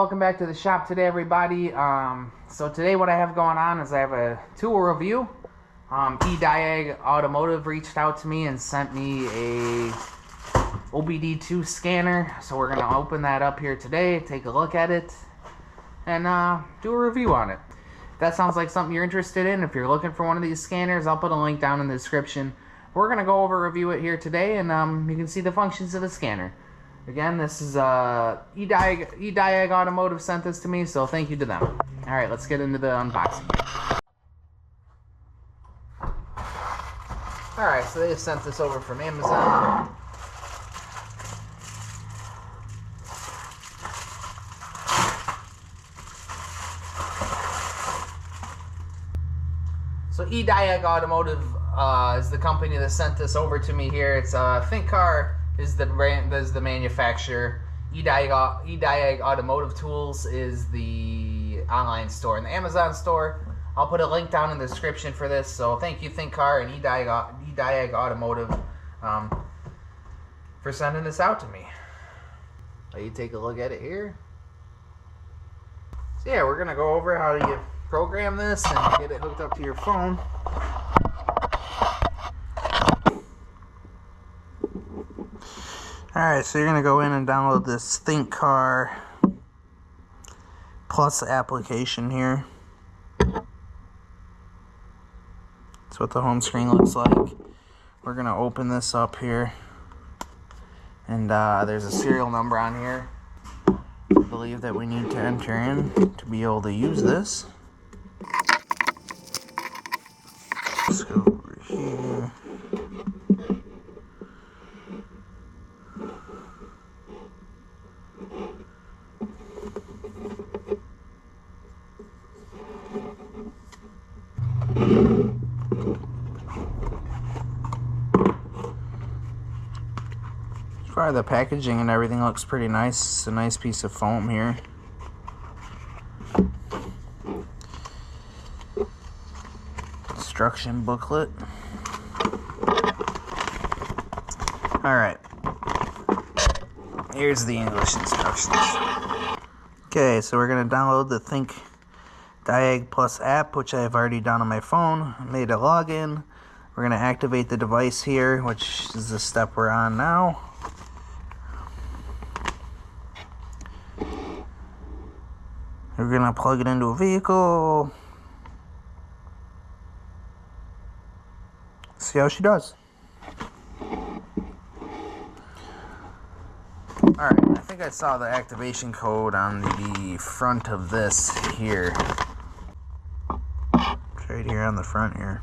welcome back to the shop today, everybody. So today what I have going on is I have a tool review. Thinkdiag Automotive reached out to me and sent me a OBD2 scanner. So we're going to open that up here today, take a look at it, and do a review on it. If that sounds like something you're interested in, if you're looking for one of these scanners, I'll put a link down in the description. We're going to go over review it here today, and you can see the functions of the scanner. Again, this is Thinkdiag Automotive sent this to me, so thank you to them. Alright, let's get into the unboxing. Alright, so they sent this over from Amazon. So Thinkdiag Automotive is the company that sent this over to me here. It's Thinkcar is the brand, is the manufacturer. Thinkdiag Automotive Tools is the online store and the Amazon store. I'll put a link down in the description for this. So thank you, Thinkcar and Thinkdiag Automotive, for sending this out to me. Let you take a look at it here. So yeah, we're gonna go over how you program this and get it hooked up to your phone. Alright, so you're going to go in and download this Thinkcar Plus application here. That's what the home screen looks like. We're going to open this up here. And there's a serial number on here, I believe, that we need to enter in to be able to use this. Let's go over here. As far as the packaging and everything looks pretty nice. It's a nice piece of foam here. Instruction booklet. Alright. Here's the English instructions. Okay, so we're going to download the Thinkdiag Plus app, which I have already done on my phone. I made a login. We're going to activate the device here, which is the step we're on now. We're going to plug it into a vehicle. See how she does. Alright, I think I saw the activation code on the front of this here. It's right here on the front here.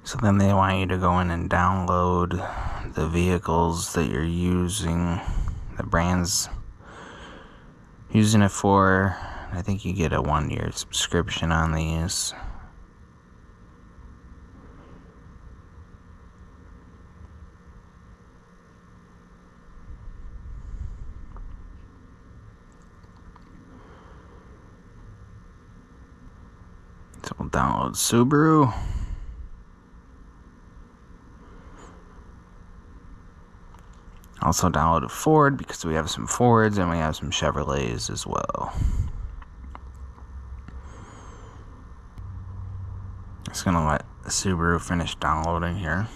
So then they want you to go in and download the vehicles that you're using, the brands using it for. I think you get a 1-year subscription on these. So we'll download Subaru. Also downloaded Ford because we have some Fords and we have some Chevrolets as well. Just gonna let the Subaru finish downloading here.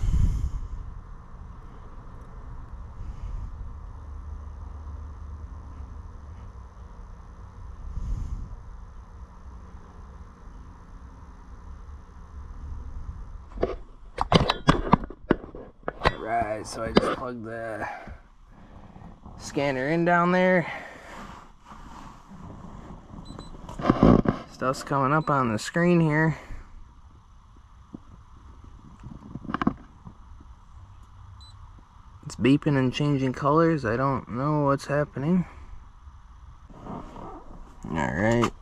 Alright, so I just plugged the scanner in down there. Stuff's coming up on the screen here. It's beeping and changing colors. I don't know what's happening. Alright.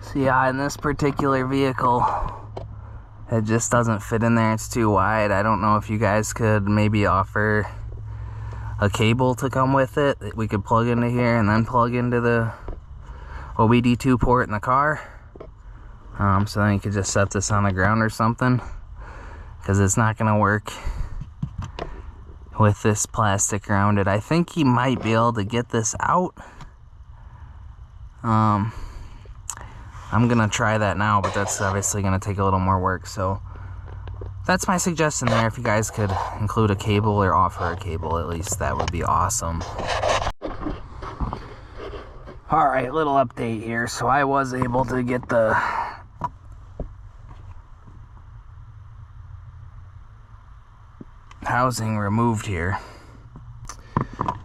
So yeah, in this particular vehicle, it just doesn't fit in there. It's too wide. I don't know if you guys could maybe offer a cable to come with it that we could plug into here and then plug into the OBD2 port in the car. So then you could just set this on the ground or something, because it's not going to work with this plastic around it. I think he might be able to get this out. I'm gonna try that now, but that's obviously gonna take a little more work. So that's my suggestion there. If you guys could include a cable or offer a cable, at least, that would be awesome. All right, little update here. So I was able to get the housing removed here.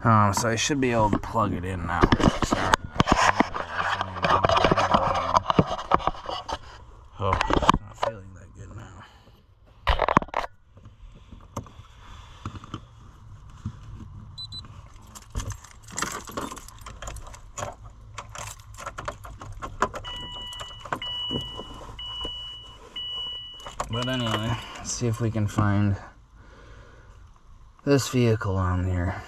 So I should be able to plug it in now. Sorry. Oh, not feeling that good now. But anyway, let's see if we can find this vehicle on here.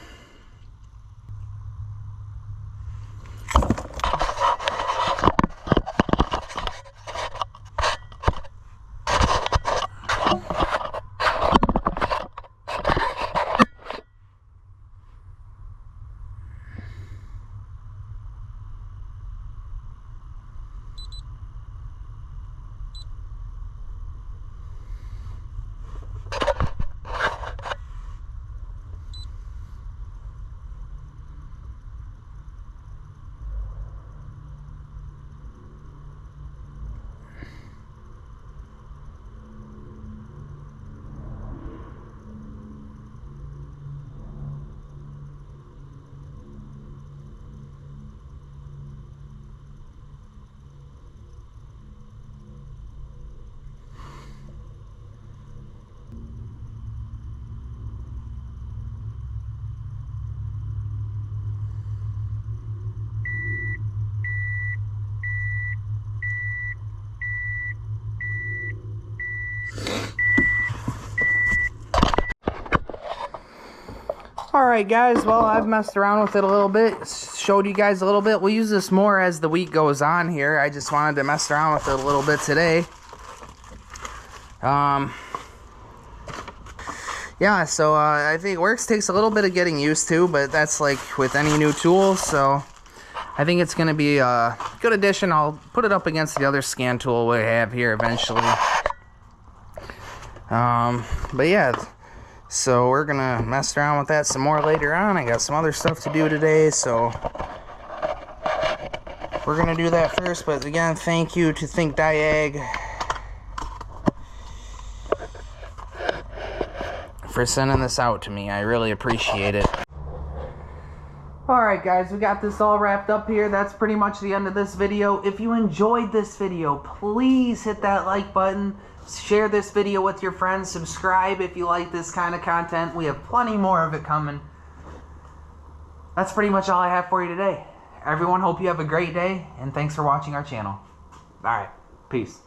Alright guys, well, I've messed around with it a little bit, showed you guys a little bit. We'll use this more as the week goes on here. I just wanted to mess around with it a little bit today. yeah, so I think it works. Takes a little bit of getting used to, but that's like with any new tool. So I think it's going to be a good addition. I'll put it up against the other scan tool we have here eventually. But yeah, so we're going to mess around with that some more later on. I got some other stuff to do today, so we're going to do that first. But again, thank you to Thinkdiag for sending this out to me. I really appreciate it. Alright guys, we got this all wrapped up here. That's pretty much the end of this video. If you enjoyed this video, please hit that like button. Share this video with your friends. Subscribe if you like this kind of content. We have plenty more of it coming. That's pretty much all I have for you today. Everyone, hope you have a great day, and thanks for watching our channel. Alright, peace.